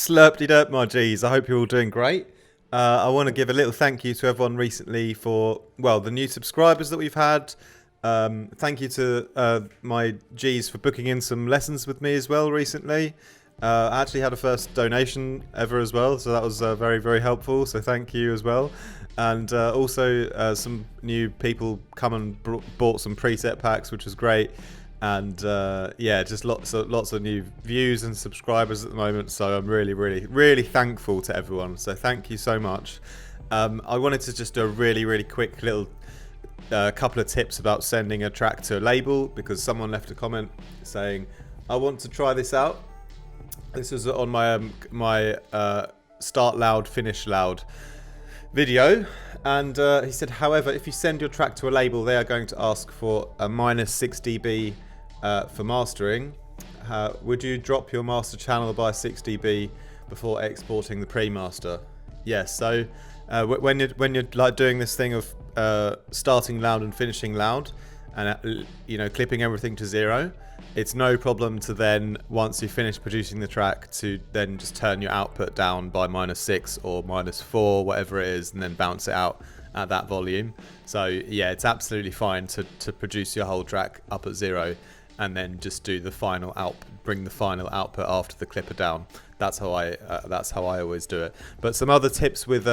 Slurpty-derp, my G's. I hope you're all doing great. I want to give a little thank you to everyone recently for, the new subscribers that we've had. Thank you to my G's for booking in some lessons with me as well recently. I actually had a first donation ever as well, so that was very, very helpful. So thank you as well. And also some new people come and bought some preset packs, which was great. And just lots of new views and subscribers at the moment. So I'm really, really, really thankful to everyone. So thank you so much. I wanted to just do a really, really quick little couple of tips about sending a track to a label, because someone left a comment saying, I want to try this out. This was on my start loud, finish loud video, and he said, however, if you send your track to a label, they are going to ask for a minus 6 dB for mastering. Would you drop your master channel by 6 dB before exporting the pre-master? Yes. So when you're like doing this thing of starting loud and finishing loud, and clipping everything to 0, it's no problem to then, once you finish producing the track, to then just turn your output down by minus 6 or minus 4, whatever it is, and then bounce it out at that volume. So yeah, it's absolutely fine to produce your whole track up at 0 and then just do the final bring the final output after the clipper down. That's how I always do it. But some other tips with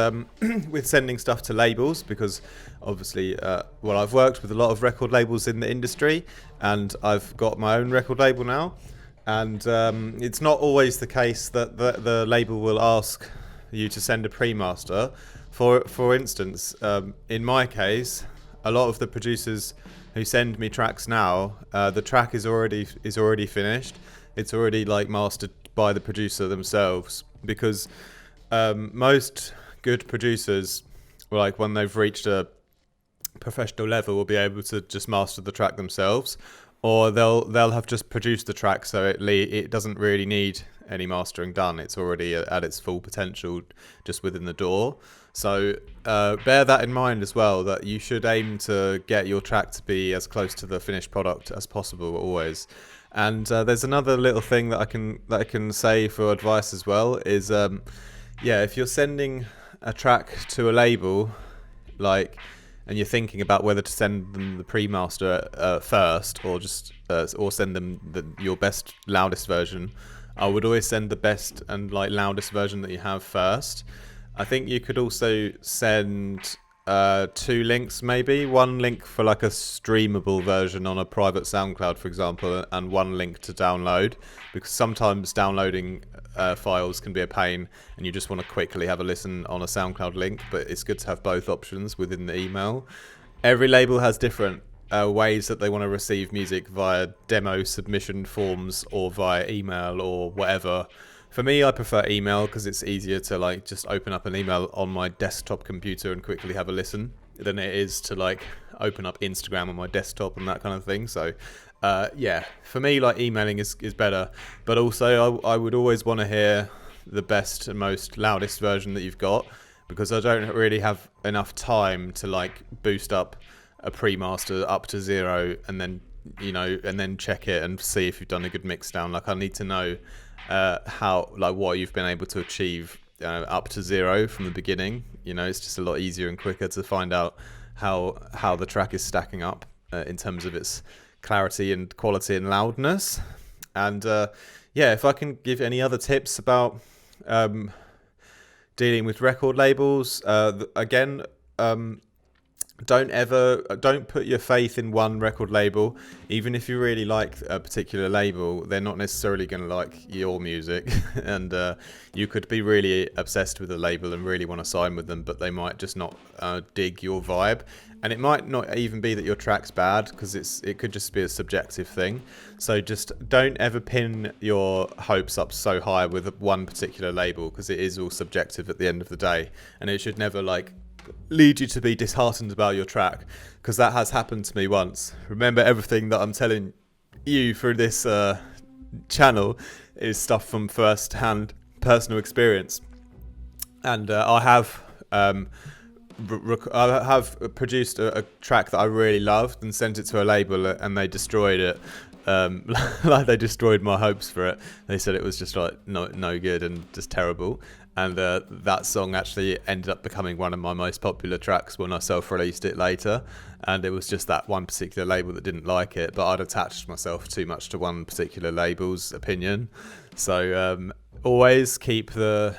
with sending stuff to labels, because obviously I've worked with a lot of record labels in the industry, and I've got my own record label now, and it's not always the case that the label will ask you to send a pre-master. For instance, in my case, a lot of the producers who send me tracks now, the track is already finished. It's already mastered by the producer themselves, because most good producers, when they've reached a professional level, will be able to just master the track themselves, or they'll have just produced the track, so it doesn't really need any mastering done. It's already at its full potential just within the door. So bear that in mind as well, that you should aim to get your track to be as close to the finished product as possible always. And there's another little thing that I can say for advice as well is if you're sending a track to a label, and you're thinking about whether to send them the pre-master first, or just or send them your best loudest version, I would always send the best and loudest version that you have first. I think you could also send 2 links, maybe one link for a streamable version on a private SoundCloud, for example, and one link to download, because sometimes downloading files can be a pain and you just want to quickly have a listen on a SoundCloud link, but it's good to have both options within the email. Every label has different ways that they want to receive music, via demo submission forms or via email or whatever. For me, I prefer email because it's easier to just open up an email on my desktop computer and quickly have a listen than it is to open up Instagram on my desktop and that kind of thing. So for me, emailing is better. But also I would always want to hear the best and most loudest version that you've got, because I don't really have enough time to boost up a pre-master up to 0 and then check it and see if you've done a good mix down. I need to know what you've been able to achieve up to 0 from the beginning. It's just a lot easier and quicker to find out how the track is stacking up in terms of its clarity and quality and loudness. And if I can give any other tips about dealing with record labels, don't put your faith in one record label. Even if you really like a particular label, they're not necessarily going to like your music. And you could be really obsessed with a label and really want to sign with them, but they might just not dig your vibe. And it might not even be that your track's bad, because it could just be a subjective thing. So just don't ever pin your hopes up so high with one particular label, because it is all subjective at the end of the day, and it should never lead you to be disheartened about your track, because that has happened to me once. Remember, everything that I'm telling you through this channel is stuff from first-hand personal experience, and I have produced a track that I really loved and sent it to a label, and they destroyed it. like they destroyed my hopes for it. They said it was just like no good and just terrible. And that song actually ended up becoming one of my most popular tracks when I self-released it later. And it was just that one particular label that didn't like it, but I'd attached myself too much to one particular label's opinion. So always keep try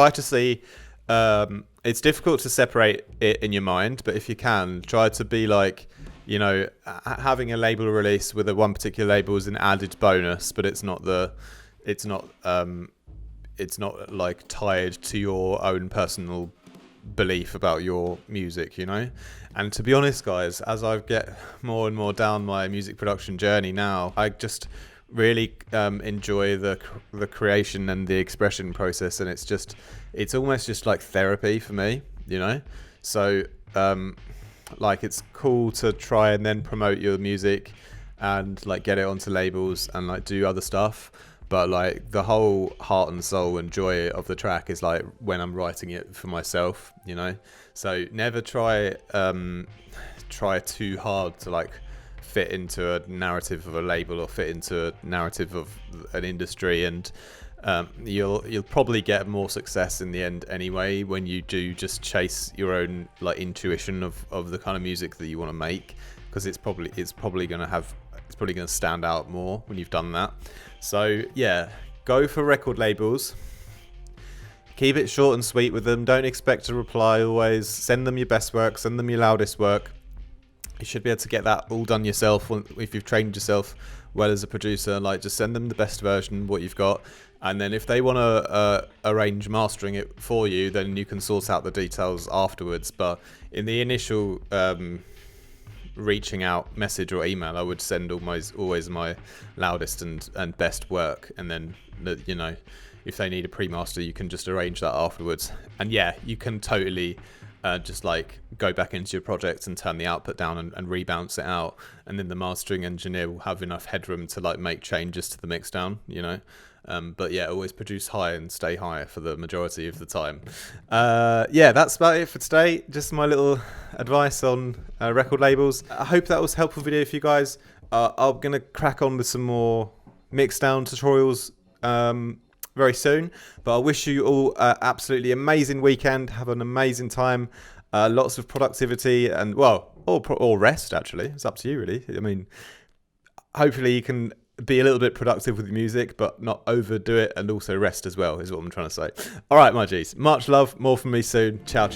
to see. It's difficult to separate it in your mind, but if you can, try to be like, having a label release with a one particular label is an added bonus, but it's not like tied to your own personal belief about your music, And to be honest, guys, as I get more and more down my music production journey now, I just really enjoy the creation and the expression process, and it's almost just like therapy for me, So like it's cool to try and then promote your music and like get it onto labels and like do other stuff, but like the whole heart and soul and joy of the track is like when I'm writing it for myself, So never try too hard to like fit into a narrative of a label or fit into a narrative of an industry, and you'll probably get more success in the end anyway when you do just chase your own like intuition of the kind of music that you want to make, because it's probably going to stand out more when you've done that. So yeah, go for record labels. Keep it short and sweet with them. Don't expect a reply always. Send them your best work, send them your loudest work. You should be able to get that all done yourself if you've trained yourself well as a producer. Like, just send them the best version, what you've got, and then if they want to arrange mastering it for you, then you can sort out the details afterwards. But in the initial reaching out message or email, I would send always my loudest and best work, and then if they need a pre-master, you can just arrange that afterwards. And yeah, you can totally just like go back into your project and turn the output down and rebounce it out, and then the mastering engineer will have enough headroom to like make changes to the mix down, but yeah, always produce high and stay high for the majority of the time. Yeah, that's about it for today. Just my little advice on record labels. I hope that was a helpful video for you guys. I'm gonna crack on with some more mix down tutorials very soon, but I wish you all absolutely amazing weekend. Have an amazing time, lots of productivity, and or rest. Actually, it's up to you really. I mean, hopefully you can be a little bit productive with your music, but not overdo it, and also rest as well is what I'm trying to say. All right, my G's, much love, more from me soon. Ciao.